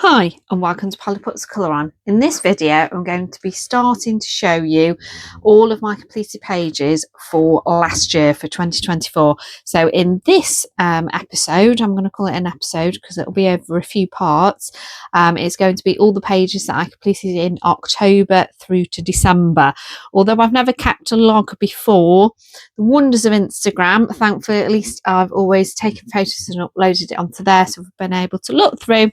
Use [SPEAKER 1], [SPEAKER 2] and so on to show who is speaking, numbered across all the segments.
[SPEAKER 1] Hi and welcome to Polly Puts Colour On. In this video I'm going to be starting to show you all of my completed pages for last year, for 2024. So in this episode, I'm going to call it an episode because it'll be over a few parts. It's going to be all the pages that I completed in October through to December. Although I've never kept a log before, the wonders of Instagram, thankfully at least I've always taken photos and uploaded it onto there, so I've been able to look through,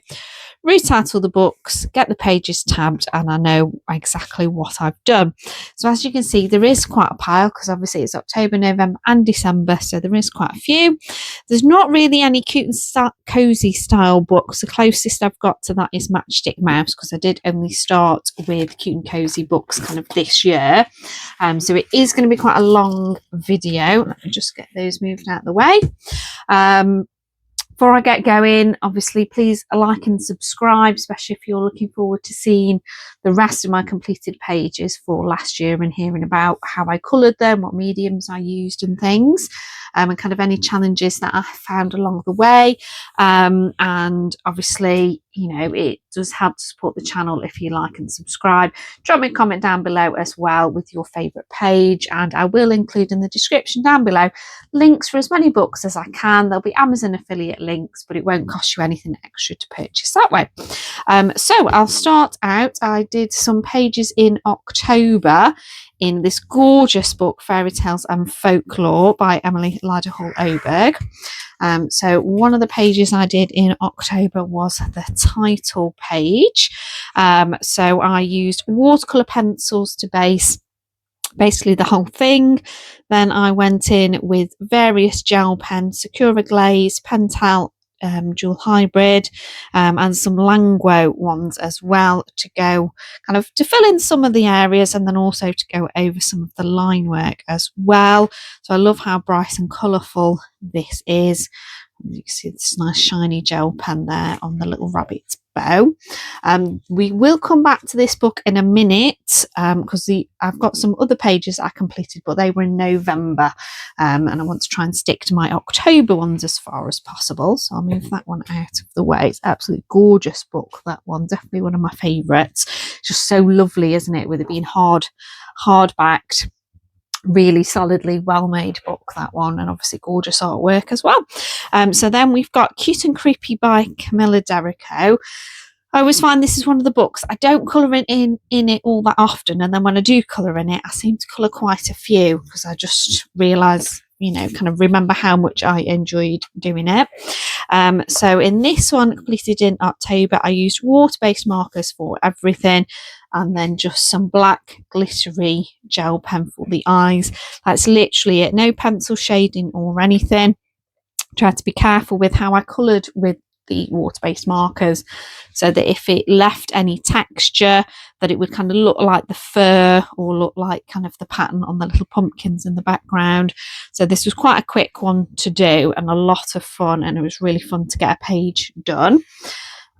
[SPEAKER 1] retitle the books, get the pages tabbed, and I know exactly what I've done. So as you can see, there is quite a pile because obviously it's October, November and December, so there is quite a few. There's not really any cute and cozy style books. The closest I've got to that is Matchstick Mouse, because I did only start with cute and cozy books kind of this year. So it is going to be quite a long video. Let me just get those moved out of the way. Before I get going, obviously, please like and subscribe, especially if you're looking forward to seeing the rest of my completed pages for last year and hearing about how I coloured them, what mediums I used and things, and kind of any challenges that I found along the way. And obviously, you know, it does help to support the channel if you like and subscribe. Drop me a comment down below as well with your favourite page, and I will include in the description down below links for as many books as I can. There'll be Amazon affiliate links, but it won't cost you anything extra to purchase that way. So I'll start out. I did some pages in October in this gorgeous book, Fairy Tales and Folklore by Emily Hall Oberg. So one of the pages I did in October was the title page. So I used watercolour pencils to base basically the whole thing. Then I went in with various gel pens, Sakura Glaze, Pentel dual hybrid, and some Languo ones as well, to go kind of to fill in some of the areas, and then also to go over some of the line work as well. So I love how bright and colourful this is. You can see this nice shiny gel pen there on the little rabbit's bow. We will come back to this book in a minute because I've got some other pages I completed, but they were in November, and I want to try and stick to my October ones as far as possible. So I'll move that one out of the way. It's an absolutely gorgeous book, that one. Definitely one of my favourites. Just so lovely, isn't it, with it being hard-backed. Really solidly well made book, that one, and obviously gorgeous artwork as well. So then we've got Cute and Creepy by Camilla Derrico. I always find this is one of the books I don't colour in it all that often, and then when I do colour in it, I seem to colour quite a few because I just realise, you know, kind of remember how much I enjoyed doing it. So in this one, completed in October, I used water-based markers for everything, and then just some black glittery gel pen for the eyes. That's literally it. No pencil shading or anything. Tried to be careful with how I coloured with the water-based markers, so that if it left any texture, that it would kind of look like the fur or look like kind of the pattern on the little pumpkins in the background. So this was quite a quick one to do and a lot of fun, and it was really fun to get a page done.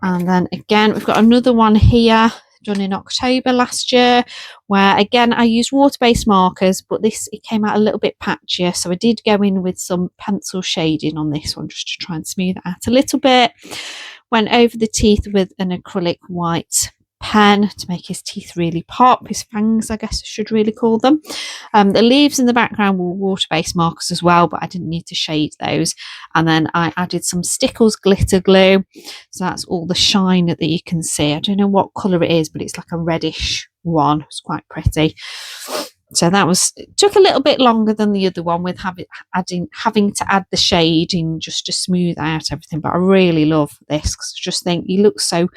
[SPEAKER 1] And then again, we've got another one here done in October last year, where again I used water-based markers, but it came out a little bit patchier, so I did go in with some pencil shading on this one just to try and smooth it out a little bit. Went over the teeth with an acrylic white pen to make his teeth really pop, his fangs I guess I should really call them. The leaves in the background were water-based markers as well, but I didn't need to shade those. And then I added some Stickles glitter glue, so that's all the shine that you can see. I don't know what colour it is, but it's like a reddish one. It's quite pretty. So it took a little bit longer than the other one with having to add the shading just to smooth out everything, but I really love this because I just think he looks so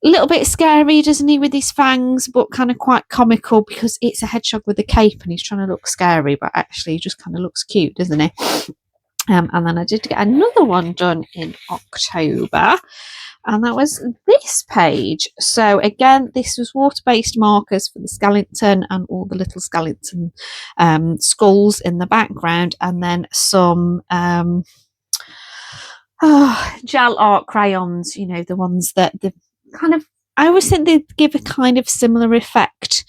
[SPEAKER 1] a little bit scary, doesn't he, with his fangs, but kind of quite comical because it's a hedgehog with a cape and he's trying to look scary, but actually he just kind of looks cute, doesn't he? And then I did get another one done in October, and that was this page. So again, this was water-based markers for the skeleton and all the little skeleton skulls in the background, and then some gel art crayons, you know, the ones that I always think they give a kind of similar effect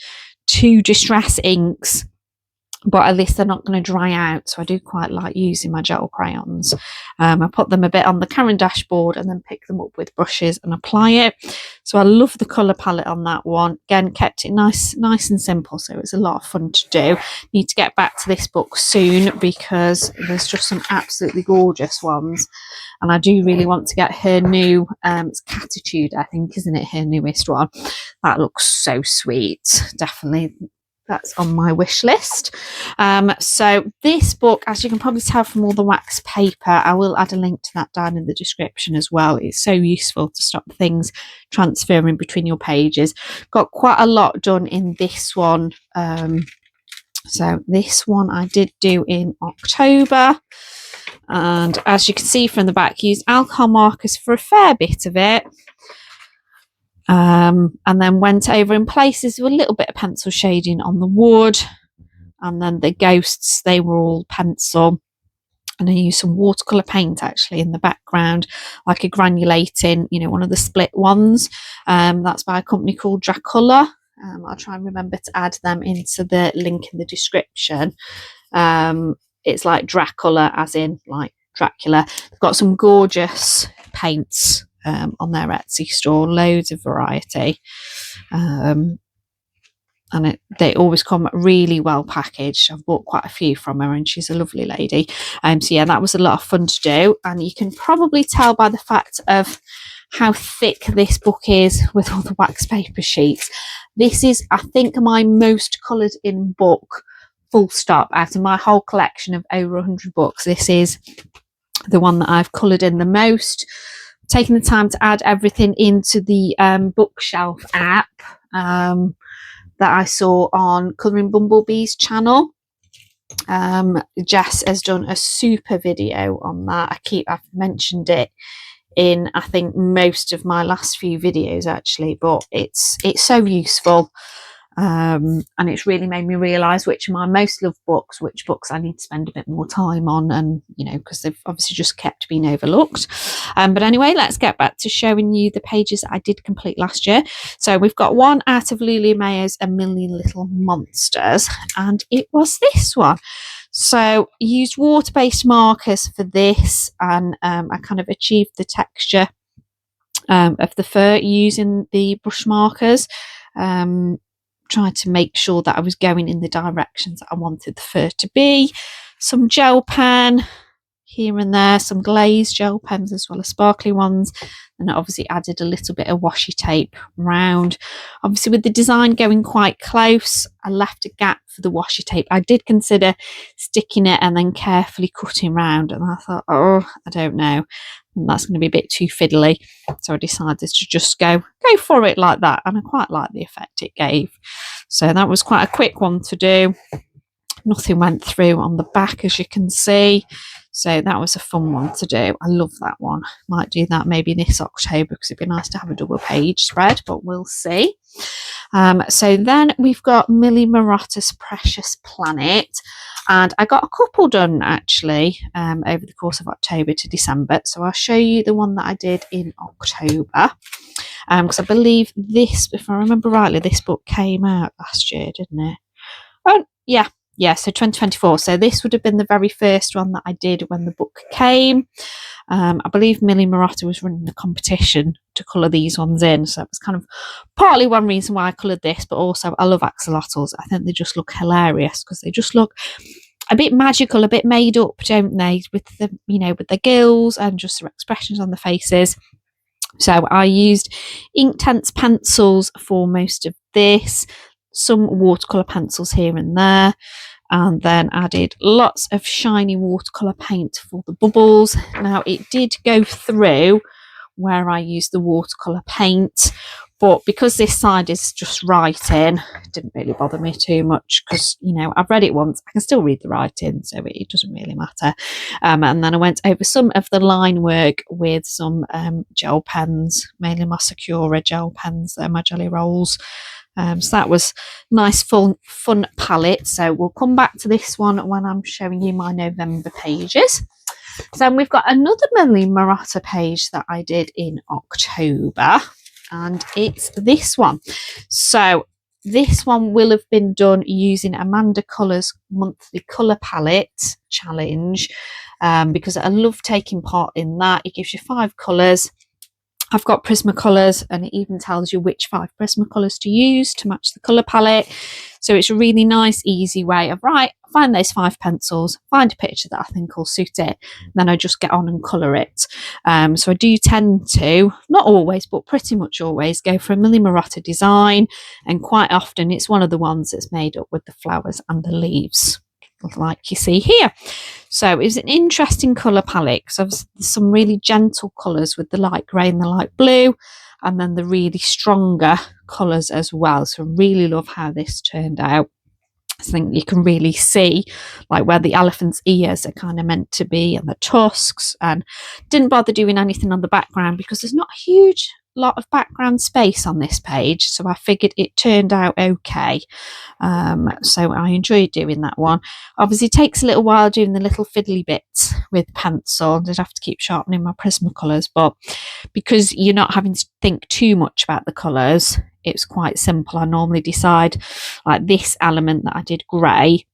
[SPEAKER 1] to Distress inks, but at least they're not going to dry out. So I do quite like using my gel crayons. I put them a bit on the Caran dashboard and then pick them up with brushes and apply it. So I love the colour palette on that one. Again, kept it nice and simple, so it's a lot of fun to do. Need to get back to this book soon because there's just some absolutely gorgeous ones. And I do really want to get her new, it's Catitude, I think, isn't it, her newest one? That looks so sweet. Definitely, that's on my wish list. So this book, as you can probably tell from all the wax paper, I will add a link to that down in the description as well. It's so useful to stop things transferring between your pages. Got quite a lot done in this one. So this one I did do in October. And as you can see from the back, used alcohol markers for a fair bit of it. And then went over in places with a little bit of pencil shading on the wood. And then the ghosts, they were all pencil. And I used some watercolour paint actually in the background, like a granulating, you know, one of the split ones. That's by a company called Dracula. I'll try and remember to add them into the link in the description. It's like Dracula, as in like Dracula. They've got some gorgeous paints on their Etsy store, loads of variety. And they always come really well packaged. I've bought quite a few from her and she's a lovely lady. So yeah, that was a lot of fun to do. And you can probably tell by the fact of how thick this book is with all the wax paper sheets. This is, I think, my most coloured in book, full stop, out of my whole collection of over 100 books. This is the one that I've coloured in the most. Taking the time to add everything into the bookshelf app that I saw on Colouring Bumblebee's channel. Jess has done a super video on that. I've mentioned it in, I think, most of my last few videos actually, but it's so useful. And it's really made me realise which are my most loved books, which books I need to spend a bit more time on, and you know, because they've obviously just kept being overlooked. But anyway, let's get back to showing you the pages that I did complete last year. So we've got one out of Lulu Mayer's A Million Little Monsters, and it was this one. So I used water-based markers for this, and I kind of achieved the texture of the fur using the brush markers. Tried to make sure that I was going in the directions that I wanted the fur to be. Some gel pen here and there, some glazed gel pens as well as sparkly ones, and I obviously added a little bit of washi tape round. Obviously with the design going quite close, I left a gap for the washi tape. I did consider sticking it and then carefully cutting round, and I thought, oh, I don't know, that's going to be a bit too fiddly, so I decided to just go for it like that, and I quite like the effect it gave. So that was quite a quick one to do. Nothing went through on the back, as you can see, so that was a fun one to do. I love that one. Might do that maybe this October because it'd be nice to have a double page spread, but we'll see. So then we've got Millie Marotta's Precious Planet, and I got a couple done actually over the course of October to December. So I'll show you the one that I did in October, because I believe this, if I remember rightly, this book came out last year, didn't it? Oh yeah, so 2024. So this would have been the very first one that I did when the book came. I believe Millie Marotta was running the competition to colour these ones in, so that was kind of partly one reason why I coloured this, but also I love axolotls. I think they just look hilarious because they just look a bit magical, a bit made up, don't they, with the, you know, with the gills and just their expressions on the faces. So I used Inktense pencils for most of this, some watercolour pencils here and there, and then added lots of shiny watercolour paint for the bubbles. Now it did go through where I used the watercolour paint, but because this side is just writing, it didn't really bother me too much because, you know, I've read it once, I can still read the writing, so it doesn't really matter. And then I went over some of the line work with some gel pens, mainly my Sakura gel pens, they're my Jelly Rolls. So that was nice, fun palette. So we'll come back to this one when I'm showing you my November pages. So then we've got another Millie Marotta page that I did in October, and it's this one. So this one will have been done using Amanda Colours' monthly colour palette challenge, because I love taking part in that. It gives you 5 colours. I've got Prismacolors, and it even tells you which 5 Prismacolors to use to match the colour palette. So it's a really nice, easy way of, right, find those 5 pencils, find a picture that I think will suit it, then I just get on and colour it. So I do tend to, not always, but pretty much always, go for a Milli Marotta design, and quite often it's one of the ones that's made up with the flowers and the leaves, like you see here. So it was an interesting colour palette, because there's some really gentle colours with the light grey and the light blue, and then the really stronger colours as well. So I really love how this turned out. I think you can really see like where the elephant's ears are kind of meant to be, and the tusks, and didn't bother doing anything on the background because there's not a huge lot of background space on this page, so I figured it turned out okay. So I enjoyed doing that one. Obviously it takes a little while doing the little fiddly bits with pencil. I did have to keep sharpening my Prismacolors, but because you're not having to think too much about the colours, it's quite simple. I normally decide, like this element that I did grey,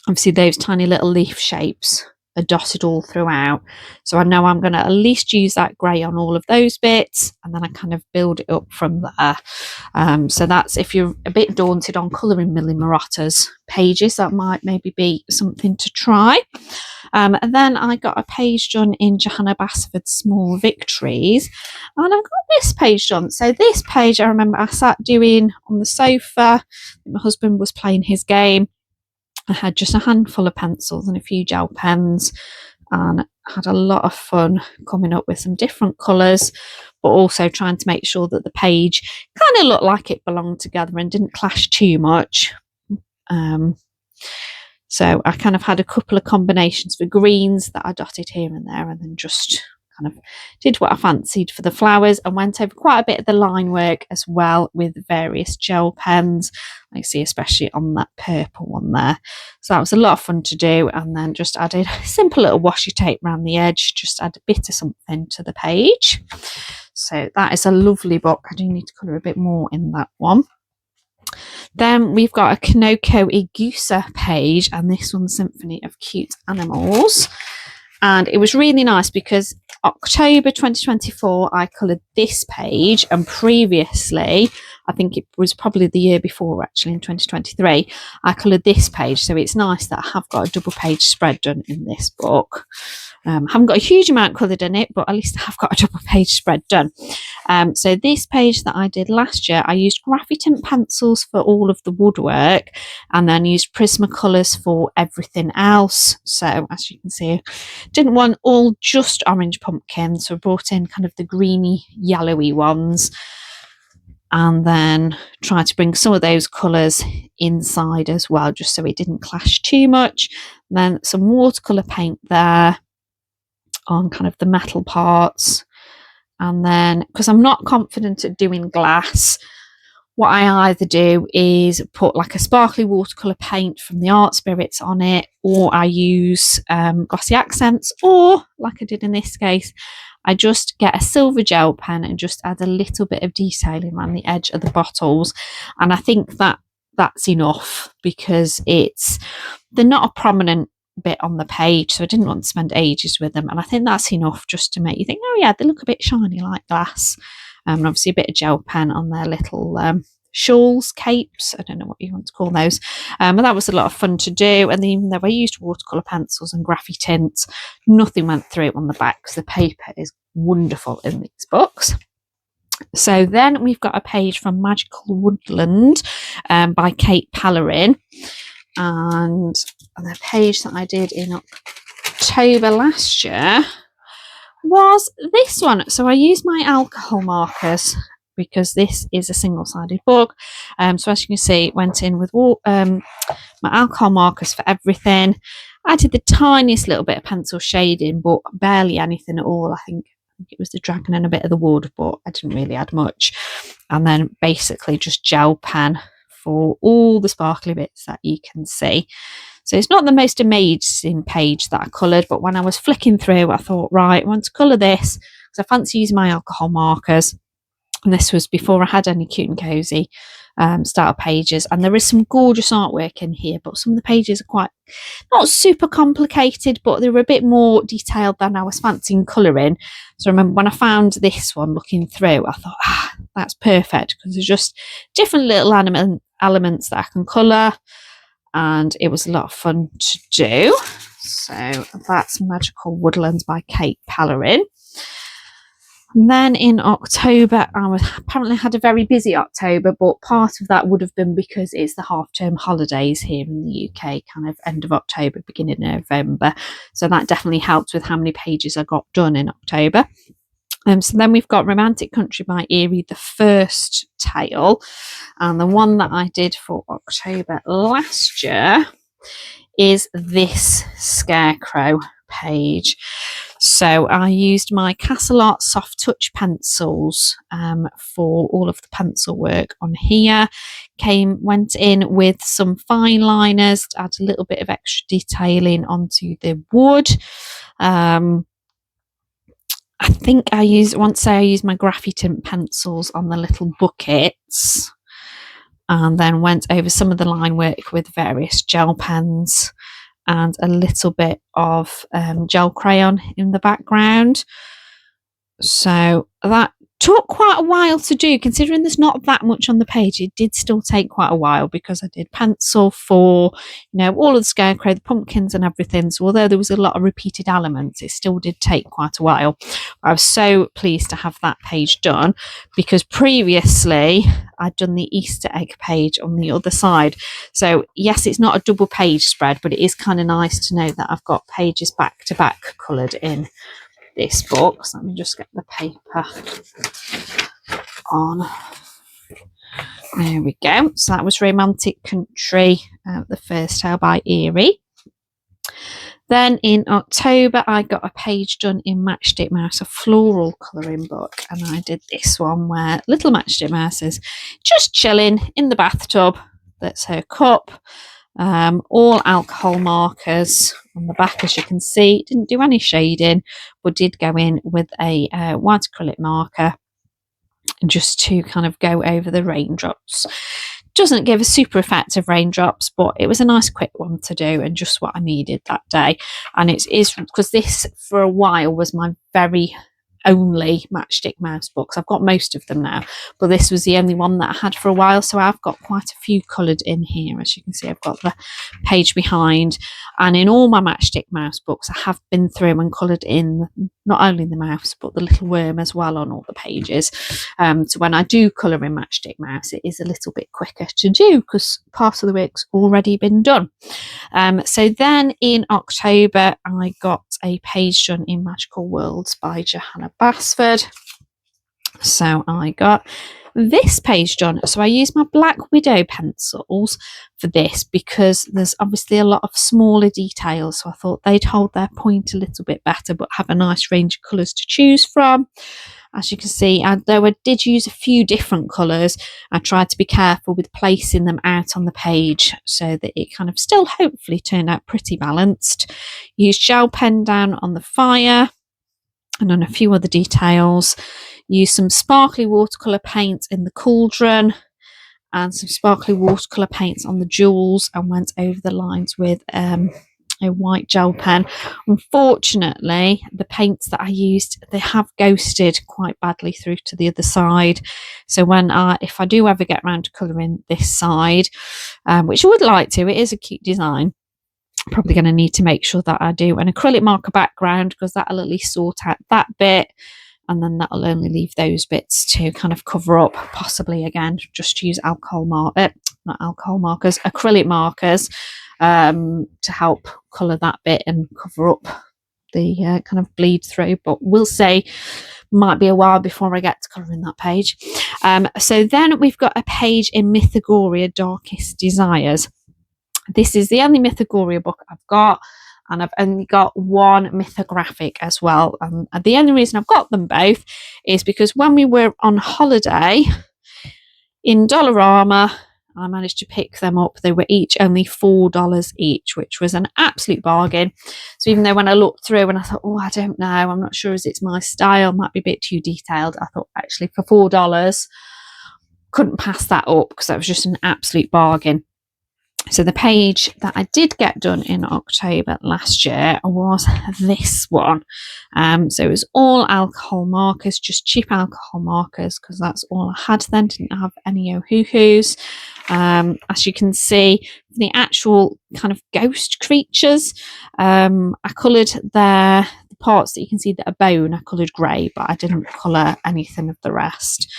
[SPEAKER 1] obviously those tiny little leaf shapes are dotted all throughout, so I know I'm going to at least use that grey on all of those bits, and then I kind of build it up from there. So that's, if you're a bit daunted on colouring Milli Marotta's pages, that might maybe be something to try. And then I got a page done in Johanna Basford's Small Victories, and I got this page done. So this page, I remember I sat doing on the sofa, my husband was playing his game. I had just a handful of pencils and a few gel pens, and had a lot of fun coming up with some different colours, but also trying to make sure that the page kind of looked like it belonged together and didn't clash too much. So I kind of had a couple of combinations for greens that I dotted here and there, and then just kind of did what I fancied for the flowers, and went over quite a bit of the line work as well with various gel pens. I see especially on that purple one there. So that was a lot of fun to do, and then just added a simple little washi tape around the edge, just add a bit of something to the page. So that is a lovely book. I do need to colour a bit more in that one. Then we've got a Kanoko Igusa page, and this one's Symphony of Cute Animals. And it was really nice because October 2024, I coloured this page, and previously, I think it was probably the year before actually, in 2023, I coloured this page. So it's nice that I have got a double page spread done in this book. Haven't got a huge amount coloured in it, but at least I have got a double page spread done. So this page that I did last year, I used Graphitint pencils for all of the woodwork, and then used Prismacolors for everything else. So as you can see, didn't want all just orange pumpkins, so I brought in kind of the greeny yellowy ones, and then tried to bring some of those colours inside as well, just so it didn't clash too much. And then some watercolour paint there on kind of the metal parts. And then, because I'm not confident at doing glass, what I either do is put like a sparkly watercolour paint from the Art Spirits on it, or I use glossy accents, or like I did in this case, I just get a silver gel pen and just add a little bit of detailing around the edge of the bottles. And I think that that's enough, because they're not a prominent bit on the page, so I didn't want to spend ages with them, and I think that's enough just to make you think, oh yeah, they look a bit shiny like glass. And obviously a bit of gel pen on their little shawls, capes, I don't know what you want to call those, but that was a lot of fun to do. And even though I used watercolour pencils and Graphitint, nothing went through on the back, because the paper is wonderful in these books. So then we've got a page from Magical Woodland by Kate Pellerin, and the page that I did in October last year was this one. So I used my alcohol markers, because this is a single-sided book. So as you can see, it went in with my alcohol markers for everything. I did the tiniest little bit of pencil shading, but barely anything at all. I think it was the dragon and a bit of the wood, but I didn't really add much. And then basically just gel pen for all the sparkly bits that you can see. So it's not the most amazing page that I coloured, but when I was flicking through, I thought, right, I want to colour this, because I fancy using my alcohol markers. And this was before I had any Cute and Cozy style pages, and there is some gorgeous artwork in here, but some of the pages are quite not super complicated, but they were a bit more detailed than I was fancying colouring. So I remember when I found this one looking through, I thought, that's perfect, because there's just different little elements that I can colour, and it was a lot of fun to do. So that's Magical Woodlands by Kate Pellerin. And then in October, I apparently had a very busy October, but part of that would have been because it's the half-term holidays here in the UK, kind of end of October, beginning of November. So that definitely helped with how many pages I got done in October. So then we've got Romantic Country by Eriy, the first tale. And the one that I did for October last year is this Scarecrow page. So I used my Castle Art Soft Touch pencils for all of the pencil work on here. Went in with some fine liners to add a little bit of extra detailing onto the wood. I think I used my Graffy Tint pencils on the little buckets, and then went over some of the line work with various gel pens and a little bit of gel crayon in the background. So that took quite a while to do, considering there's not that much on the page. It did still take quite a while, because I did pencil for, all of the Scarecrow, the pumpkins and everything. So although there was a lot of repeated elements, it still did take quite a while. I was so pleased to have that page done, because previously I'd done the Easter egg page on the other side. So yes, it's not a double page spread, but it is kind of nice to know that I've got pages back to back coloured in this book. So let me just get the paper on. There we go. So that was Romantic Country, the first tale by Eriy. Then in October, I got a page done in Matchstick Mouse, a floral colouring book, and I did this one where little Matchstick Mouse is just chilling in the bathtub. That's her cup. All alcohol markers on the back, as you can see. Didn't do any shading, but did go in with a white acrylic marker just to kind of go over the raindrops. Doesn't give a super effective raindrops, but it was a nice quick one to do and just what I needed that day. And it is because this for a while was my very only Matchstick Mouse books. I've got most of them now, but this was the only one that I had for a while, so I've got quite a few coloured in here. As you can see, I've got the page behind, and in all my Matchstick Mouse books I have been through and coloured in not only the mouse but the little worm as well on all the pages. So when I do colour in Matchstick Mouse, it is a little bit quicker to do because part of the work's already been done. So then in October I got a page done in Magical Worlds by Johanna Basford. So I got this page done. So I used my Black Widow pencils for this because there's obviously a lot of smaller details, so I thought they'd hold their point a little bit better but have a nice range of colours to choose from. As you can see, though I did use a few different colours, I tried to be careful with placing them out on the page so that it kind of still hopefully turned out pretty balanced. Used gel pen down on the fire and on a few other details. Used some sparkly watercolour paint in the cauldron and some sparkly watercolour paints on the jewels, and went over the lines with a white gel pen. Unfortunately, the paints that I used, they have ghosted quite badly through to the other side. So if I do ever get around to colouring this side, which I would like to, it is a cute design, I'm probably going to need to make sure that I do an acrylic marker background, because that'll at least sort out that bit, and then that'll only leave those bits to kind of cover up. Possibly again just use acrylic markers to help colour that bit and cover up the kind of bleed through, but we'll say might be a while before I get to colouring that page. So then we've got a page in Mythogoria Darkest Desires. This is the only Mythogoria book I've got, and I've only got one mythographic as well. And the only reason I've got them both is because when we were on holiday in Dollarama, I managed to pick them up. They were each only $4 each, which was an absolute bargain. So even though when I looked through and I thought, I don't know, I'm not sure as it's my style, might be a bit too detailed, I thought actually for $4, couldn't pass that up because that was just an absolute bargain. So the page that I did get done in October last year was this one. So it was all alcohol markers, just cheap alcohol markers, because that's all I had then. Didn't have any Ohuhus. As you can see, the actual kind of ghost creatures, I coloured the parts that you can see that are bone, I coloured grey, but I didn't colour anything of the rest.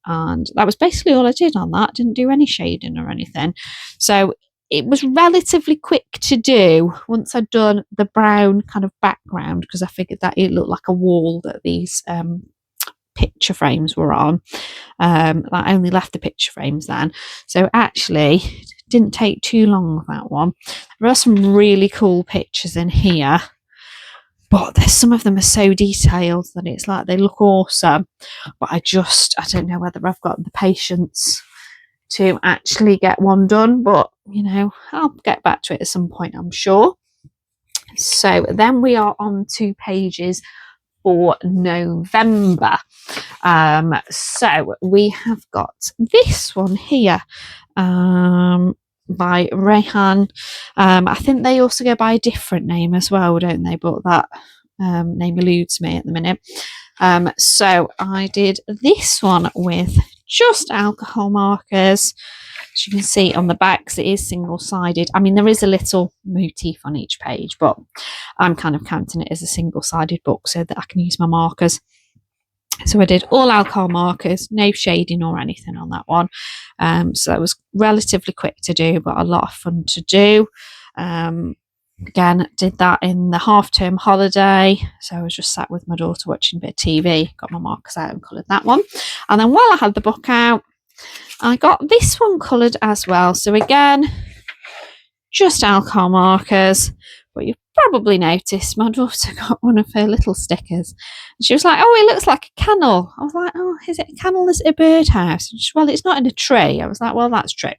[SPEAKER 1] And that was basically all I did on that. Didn't do any shading or anything. So it was relatively quick to do once I'd done the brown kind of background, because I figured that it looked like a wall that these picture frames were on. I only left the picture frames then. So actually, it didn't take too long with that one. There are some really cool pictures in here, but some of them are so detailed that it's like they look awesome, but I don't know whether I've got the patience to actually get one done, but you know, I'll get back to it at some point, I'm sure. So then we are on to pages for November. So we have got this one here, by Rayhan. I think they also go by a different name as well, don't they? But that name eludes me at the minute. So I did this one with just alcohol markers. As you can see on the backs, it is single-sided. I mean, there is a little motif on each page, but I'm kind of counting it as a single-sided book so that I can use my markers. So I did all alcohol markers, no shading or anything on that one. So that was relatively quick to do, but a lot of fun to do. Again, did that in the half-term holiday. So I was just sat with my daughter watching a bit of TV, got my markers out and coloured that one. And then while I had the book out, I got this one coloured as well. So again, just alcohol markers. But you've probably noticed my daughter got one of her little stickers. And she was like, oh, it looks like a kennel. I was like, oh, is it a kennel? Is it a birdhouse? And she, well, it's not in a tree. I was like, well, that's true.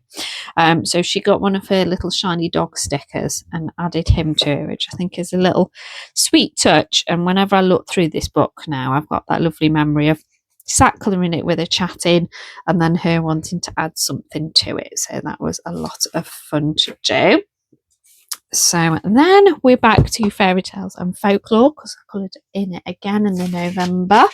[SPEAKER 1] So she got one of her little shiny dog stickers and added him to it, which I think is a little sweet touch. And whenever I look through this book now, I've got that lovely memory of sat colouring it with her chatting and then her wanting to add something to it. So that was a lot of fun to do. So then we're back to fairy tales and folklore, because I coloured in it again in the November.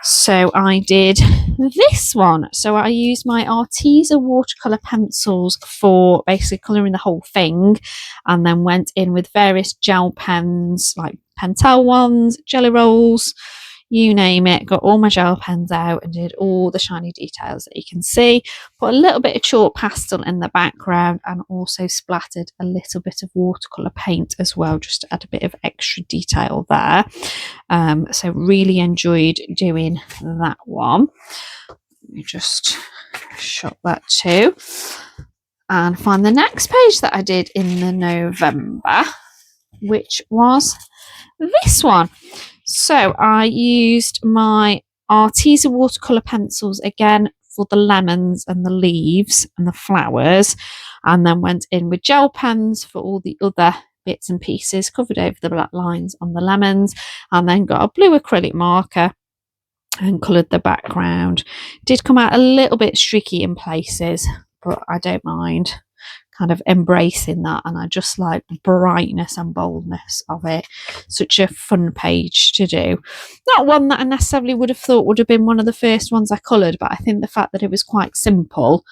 [SPEAKER 1] So I did this one. So I used my Arteza watercolour pencils for basically colouring the whole thing, and then went in with various gel pens, like Pentel ones, Jelly Rolls, you name it. Got all my gel pens out and did all the shiny details that you can see. Put a little bit of chalk pastel in the background and also splattered a little bit of watercolour paint as well, just to add a bit of extra detail there. So really enjoyed doing that one. Let me just shut that too and find the next page that I did in the November, which was this one. So I used my Arteza watercolour pencils again for the lemons and the leaves and the flowers, and then went in with gel pens for all the other bits and pieces, covered over the black lines on the lemons, and then got a blue acrylic marker and coloured the background. Did come out a little bit streaky in places, but I don't mind kind of embracing that, and I just like the brightness and boldness of it. Such a fun page to do. Not one that I necessarily would have thought would have been one of the first ones I coloured, but I think the fact that it was quite simple,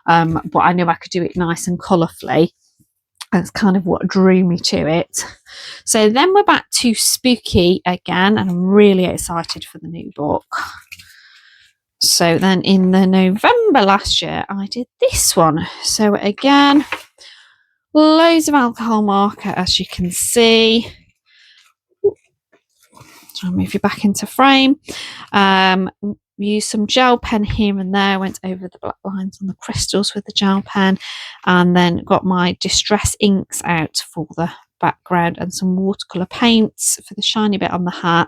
[SPEAKER 1] but I knew I could do it nice and colourfully, that's kind of what drew me to it. So then we're back to spooky again, and I'm really excited for the new book. So then in the November last year, I did this one. So again, loads of alcohol marker, as you can see. So I'll move you back into frame. Used some gel pen here and there, went over the black lines on the crystals with the gel pen, and then got my distress inks out for the background and some watercolour paints for the shiny bit on the hat.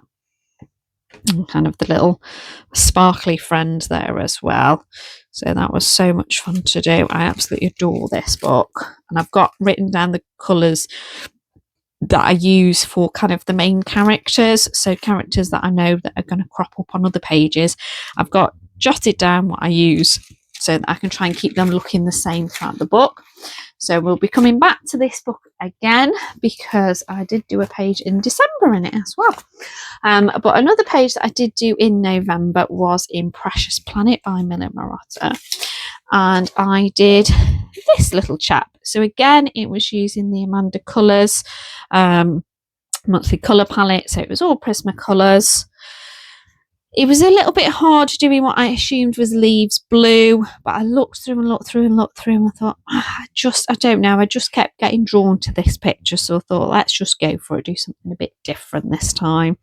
[SPEAKER 1] And kind of the little sparkly friend there as well. So that was so much fun to do. I absolutely adore this book, and I've got written down the colours that I use for kind of the main characters, so characters that I know that are going to crop up on other pages. I've got jotted down what I use so that I can try and keep them looking the same throughout the book. So we'll be coming back to this book again because I did do a page in December in it as well. But another page that I did do in November was in Precious Planet by Millie Marotta. And I did this little chap. So again, it was using the Amanda Colours monthly colour palette. So it was all Prismacolors. It was a little bit hard doing what I assumed was leaves blue, but I looked through and looked through and looked through and I thought, I don't know. I just kept getting drawn to this picture. So I thought, let's just go for it, do something a bit different this time.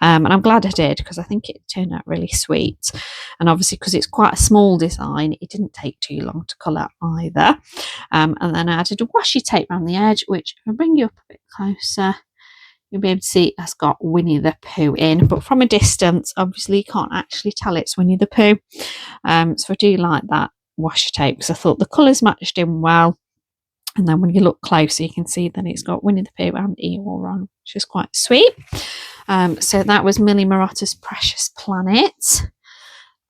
[SPEAKER 1] And I'm glad I did because I think it turned out really sweet. And obviously, because it's quite a small design, it didn't take too long to colour either. And then I added a washi tape around the edge, which if I bring you up a bit closer, you'll be able to see it's got Winnie the Pooh in, but from a distance, obviously you can't actually tell it's Winnie the Pooh. So I do like that washi tape because I thought the colours matched in well. And then when you look closer, you can see that it's got Winnie the Pooh and Eeyore on, which is quite sweet. So that was Millie Marotta's Precious Planet.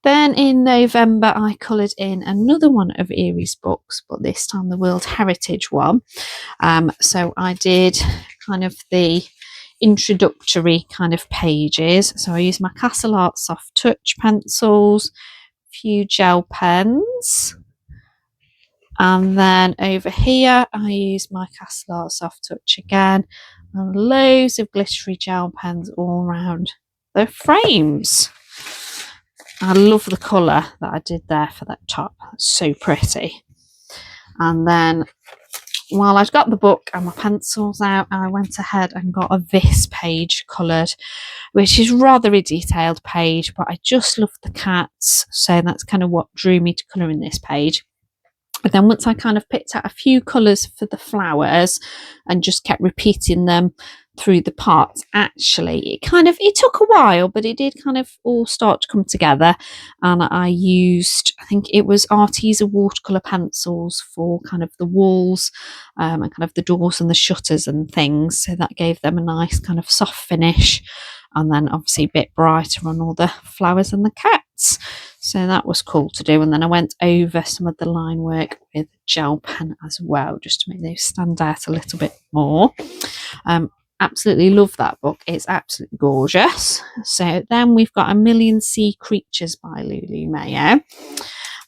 [SPEAKER 1] Then in November, I coloured in another one of Erie's books, but this time the World Heritage one. So I did kind of the introductory kind of pages. So I used my Castle Art Soft Touch pencils, a few gel pens, and then over here I used my Castle Art Soft Touch again, and loads of glittery gel pens all around the frames. I love the colour that I did there for that top. It's so pretty. And then while I'd got the book and my pencils out, I went ahead and got a this page coloured, which is rather a detailed page, but I just love the cats. So that's kind of what drew me to colouring this page. But then once I kind of picked out a few colours for the flowers and just kept repeating them through the parts, actually it took a while, but it did kind of all start to come together. And I used, I think it was Arteza watercolour pencils for kind of the walls and kind of the doors and the shutters and things, so that gave them a nice kind of soft finish, and then obviously a bit brighter on all the flowers and the cats. So that was cool to do. And then I went over some of the line work with gel pen as well, just to make those stand out a little bit more. Absolutely love that book. It's absolutely gorgeous. So then we've got A Million Sea Creatures by Lulu Mayo.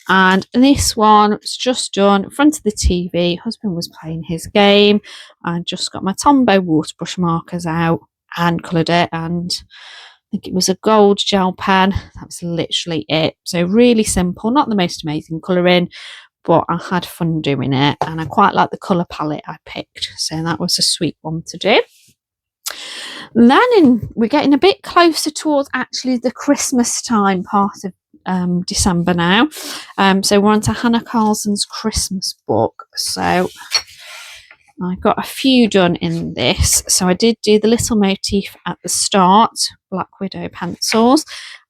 [SPEAKER 1] And this one was just done in front of the TV. Husband was playing his game. I just got my Tombow water brush markers out and coloured it, and I think it was a gold gel pen. That was literally it. So really simple, not the most amazing colouring, but I had fun doing it, and I quite like the colour palette I picked. So that was a sweet one to do. Then we're getting a bit closer towards actually the Christmas time part of December now. So we're on to Hannah Carlson's Christmas book. So I got a few done in this. So I did do the little motif at the start, Black Widow pencils.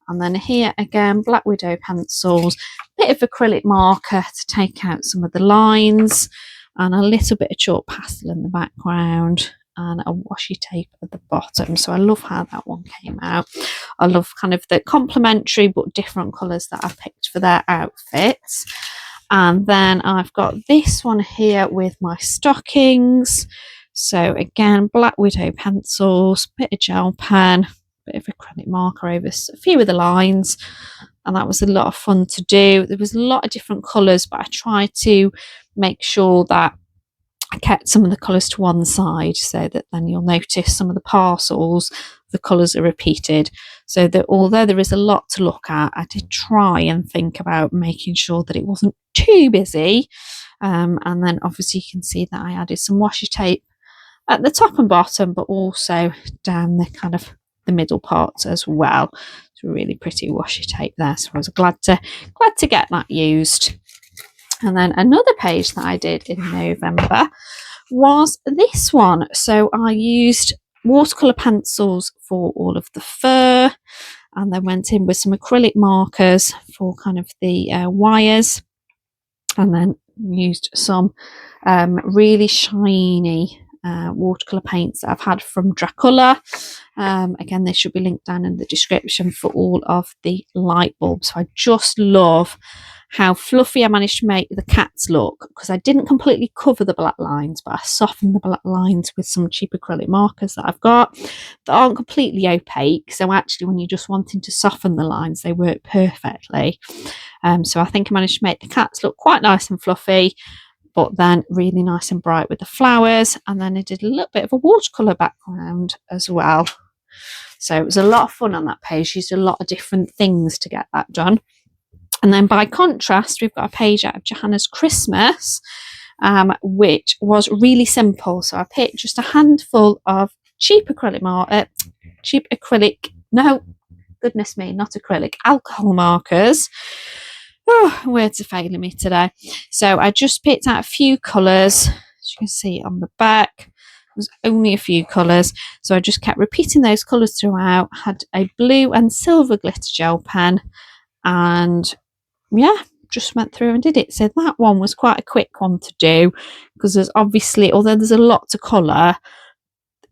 [SPEAKER 1] And then here again, Black Widow pencils, a bit of acrylic marker to take out some of the lines, and a little bit of chalk pastel in the background, and a washi tape at the bottom. So I love how that one came out. I love kind of the complementary but different colours that I picked for their outfits. And then I've got this one here with my stockings. So again, Black Widow pencils, bit of gel pen, bit of acrylic marker over a few of the lines, and that was a lot of fun to do. There was a lot of different colours, but I tried to make sure that I kept some of the colours to one side, so that then you'll notice some of the parcels, the colours are repeated, so that although there is a lot to look at, I did try and think about making sure that it wasn't too busy. And then obviously you can see that I added some washi tape at the top and bottom, but also down the kind of the middle parts as well. It's a really pretty washi tape there, so I was glad to get that used. And then another page that I did in November was this one. So I used watercolour pencils for all of the fur, and then went in with some acrylic markers for kind of the wires, and then used some really shiny watercolour paints that I've had from Dracula. Again, they should be linked down in the description for all of the light bulbs. So I just love how fluffy I managed to make the cats look, because I didn't completely cover the black lines, but I softened the black lines with some cheap acrylic markers that I've got that aren't completely opaque. So actually, when you're just wanting to soften the lines, they work perfectly. So I think I managed to make the cats look quite nice and fluffy, but then really nice and bright with the flowers. And then I did a little bit of a watercolour background as well. So it was a lot of fun on that page. Used a lot of different things to get that done. And then by contrast, we've got a page out of Johanna's Christmas, which was really simple. So I picked just a handful of cheap acrylic, alcohol markers. Oh, words are failing me today. So I just picked out a few colours. As you can see on the back, there's only a few colours. So I just kept repeating those colours throughout. Had a blue and silver glitter gel pen, and yeah, just went through and did it. So that one was quite a quick one to do, because there's obviously, although there's a lot to colour,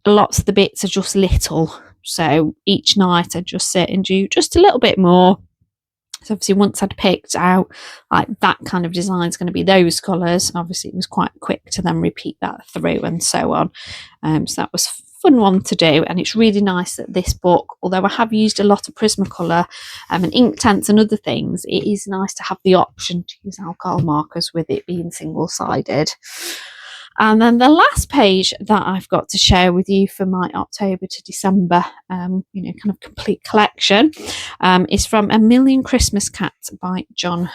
[SPEAKER 1] lots of the bits are just little. So each night I just sit and do just a little bit more. So obviously once I'd picked out like that kind of design is going to be those colours, obviously it was quite quick to then repeat that through and so on. So that was fun one to do, and it's really nice that this book, although I have used a lot of Prismacolor and Inktense and other things, it is nice to have the option to use alcohol markers with it being single-sided. And then the last page that I've got to share with you for my October to December, kind of complete collection, is from A Million Christmas Cats by John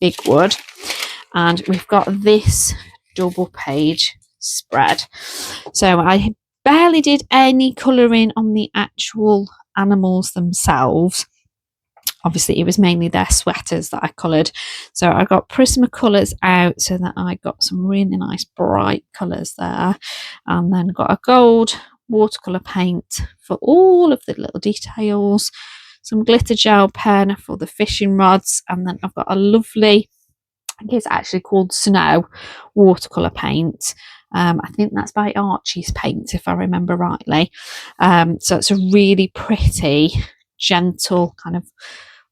[SPEAKER 1] Bigwood. And we've got this double page spread. So I barely did any colouring on the actual animals themselves. Obviously, it was mainly their sweaters that I coloured. So I got Prismacolors out so that I got some really nice bright colours there. And then got a gold watercolour paint for all of the little details. Some glitter gel pen for the fishing rods. And then I've got a lovely, I think it's actually called Snow watercolour paint. I think that's by Archie's Paint, if I remember rightly. So it's a really pretty, gentle kind of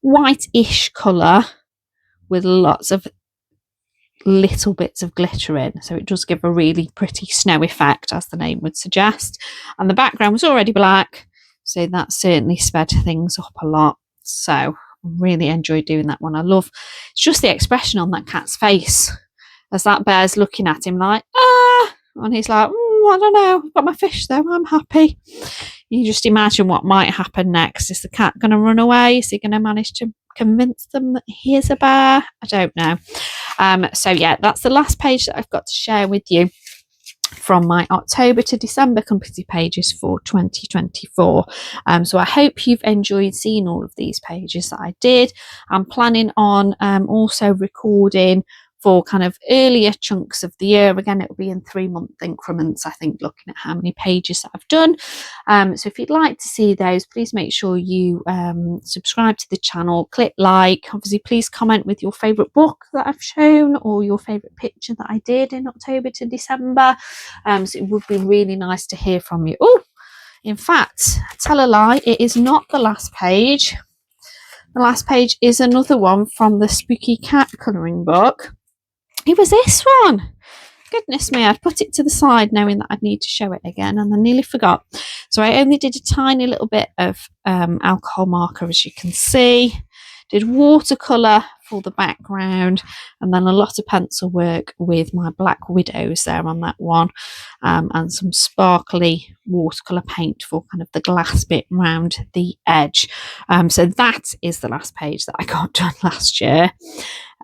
[SPEAKER 1] white-ish colour with lots of little bits of glitter in. So it does give a really pretty snow effect, as the name would suggest. And the background was already black, so that certainly sped things up a lot. So I really enjoyed doing that one. I love, it's just the expression on that cat's face as that bear's looking at him like, and he's like, I don't know, I've got my fish though, I'm happy. You just imagine what might happen next. Is the cat going to run away? Is he going to manage to convince them that he is a bear? I don't know. So yeah, that's the last page that I've got to share with you from my October to December completed pages for 2024. So I hope you've enjoyed seeing all of these pages that I did. I'm planning on also recording for kind of earlier chunks of the year. Again, it will be in 3-month increments, I think, looking at how many pages that I've done. So if you'd like to see those, please make sure you subscribe to the channel, click like. Obviously, please comment with your favourite book that I've shown or your favourite picture that I did in October to December. So it would be really nice to hear from you. Oh, in fact, tell a lie, it is not the last page. The last page is another one from the Spooky Cat colouring book. It was this one. Goodness me, I'd put it to the side knowing that I'd need to show it again, and I nearly forgot. So I only did a tiny little bit of alcohol marker, as you can see. Did watercolour for the background, and then a lot of pencil work with my black widows there on that one, and some sparkly watercolour paint for kind of the glass bit round the edge. So that is the last page that I got done last year.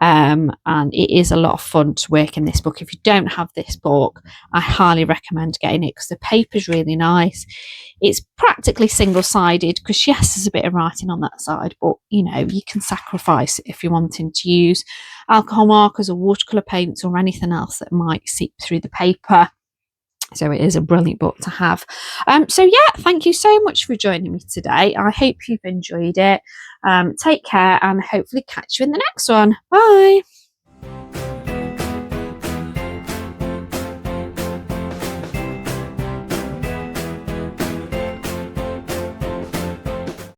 [SPEAKER 1] And it is a lot of fun to work in this book. If you don't have this book, I highly recommend getting it because the paper's really nice. It's practically single-sided because yes, there's a bit of writing on that side, but you know, you can sacrifice it if you're wanting to use alcohol markers or watercolour paints or anything else that might seep through the paper. So it is a brilliant book to have. So yeah, thank you so much for joining me today. I hope you've enjoyed it. Take care and hopefully catch you in the next one. Bye.